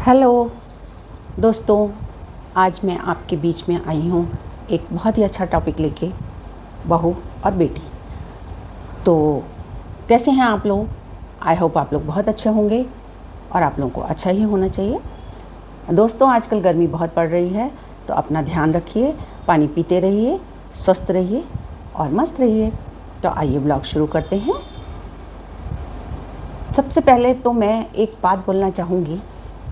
Hello दोस्तों, आज मैं आपके बीच में आई हूँ एक बहुत ही अच्छा टॉपिक लेके, बहू और बेटी। तो कैसे हैं आप लोग? आई होप आप लोग बहुत अच्छे होंगे और आप लोगों को अच्छा ही होना चाहिए। दोस्तों, आजकल गर्मी बहुत पड़ रही है, तो अपना ध्यान रखिए, पानी पीते रहिए, स्वस्थ रहिए और मस्त रहिए। तो आइए ब्लॉग शुरू करते हैं। सबसे पहले तो मैं एक बात बोलना चाहूँगी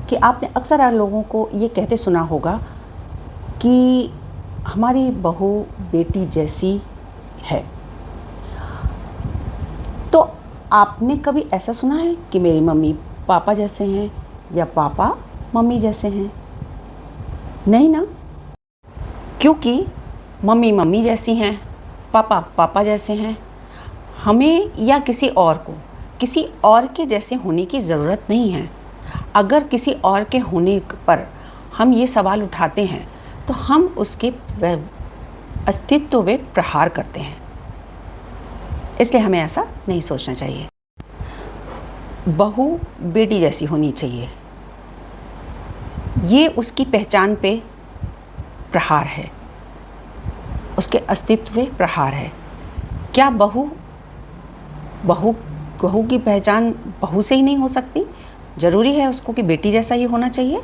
कि आपने अक्सर लोगों को ये कहते सुना होगा कि हमारी बहू बेटी जैसी है। तो आपने कभी ऐसा सुना है कि मेरी मम्मी पापा जैसे हैं या पापा मम्मी जैसे हैं? नहीं ना, क्योंकि मम्मी मम्मी जैसी हैं, पापा पापा जैसे हैं। हमें या किसी और के जैसे होने की ज़रूरत नहीं है। अगर किसी और के होने पर हम ये सवाल उठाते हैं तो हम उसके अस्तित्व में प्रहार करते हैं। इसलिए हमें ऐसा नहीं सोचना चाहिए। बहू बेटी जैसी होनी चाहिए, ये उसकी पहचान पे प्रहार है, उसके अस्तित्व पे प्रहार है। क्या बहू की पहचान बहू से ही नहीं हो सकती? ज़रूरी है उसको कि बेटी जैसा ही होना चाहिए?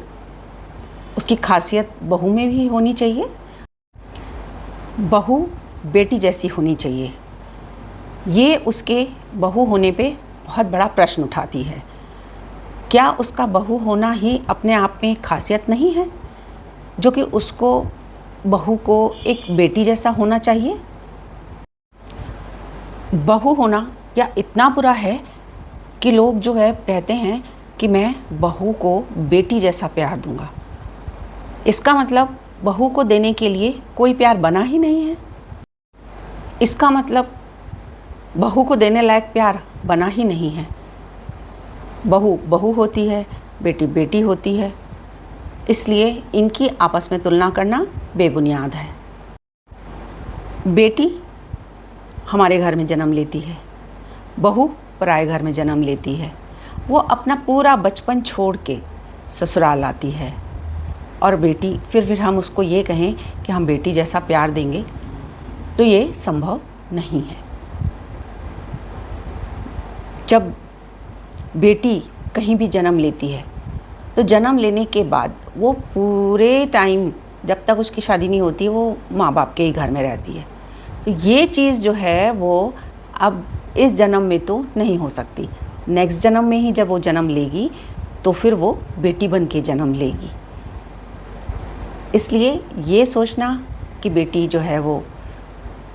उसकी खासियत बहू में भी होनी चाहिए? बहू बेटी जैसी होनी चाहिए, ये उसके बहू होने पे बहुत बड़ा प्रश्न उठाती है। क्या उसका बहू होना ही अपने आप में खासियत नहीं है, जो कि उसको बहू को एक बेटी जैसा होना चाहिए? बहू होना क्या इतना बुरा है कि लोग जो है कहते हैं कि मैं बहू को बेटी जैसा प्यार दूंगा? इसका मतलब बहू को देने के लिए कोई प्यार बना ही नहीं है। इसका मतलब बहू को देने लायक प्यार बना ही नहीं है। बहू बहू होती है, बेटी बेटी होती है। इसलिए इनकी आपस में तुलना करना बेबुनियाद है। बेटी हमारे घर में जन्म लेती है, बहू पराए घर में जन्म लेती है। वो अपना पूरा बचपन छोड़ के ससुराल आती है, और बेटी फिर हम उसको ये कहें कि हम बेटी जैसा प्यार देंगे, तो ये संभव नहीं है। जब बेटी कहीं भी जन्म लेती है तो जन्म लेने के बाद वो पूरे टाइम, जब तक उसकी शादी नहीं होती, वो माँ बाप के ही घर में रहती है। तो ये चीज़ जो है वो अब इस जन्म में तो नहीं हो सकती। नेक्स्ट जन्म में ही जब वो जन्म लेगी तो फिर वो बेटी बन के जन्म लेगी। इसलिए ये सोचना कि बेटी जो है वो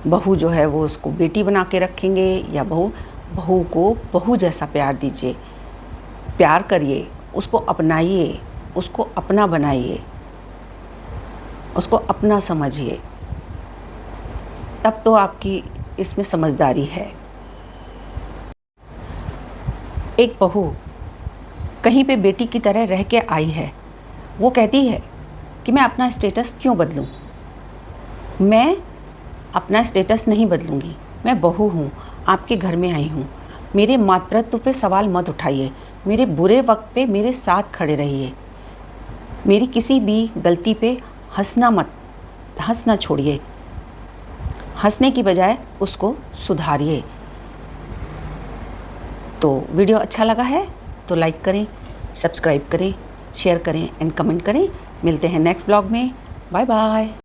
बहू जो है वो उसको बेटी बना के रखेंगे, या बहू को बहू जैसा प्यार दीजिए, प्यार करिए, उसको अपनाइए, उसको अपना बनाइए, उसको अपना समझिए, तब तो आपकी इसमें समझदारी है। एक बहू कहीं पे बेटी की तरह रह के आई है। वो कहती है कि मैं अपना स्टेटस क्यों बदलूं? मैं अपना स्टेटस नहीं बदलूंगी। मैं बहू हूँ, आपके घर में आई हूँ। मेरे मातृत्व पे सवाल मत उठाइए। मेरे बुरे वक्त पे मेरे साथ खड़े रहिए। मेरी किसी भी गलती पे हंसना छोड़िए। हंसने की बजाय उसको सुधारिए। तो वीडियो अच्छा लगा है तो लाइक करें, सब्सक्राइब करें, शेयर करें एंड कमेंट करें। मिलते हैं नेक्स्ट ब्लॉग में। Bye bye.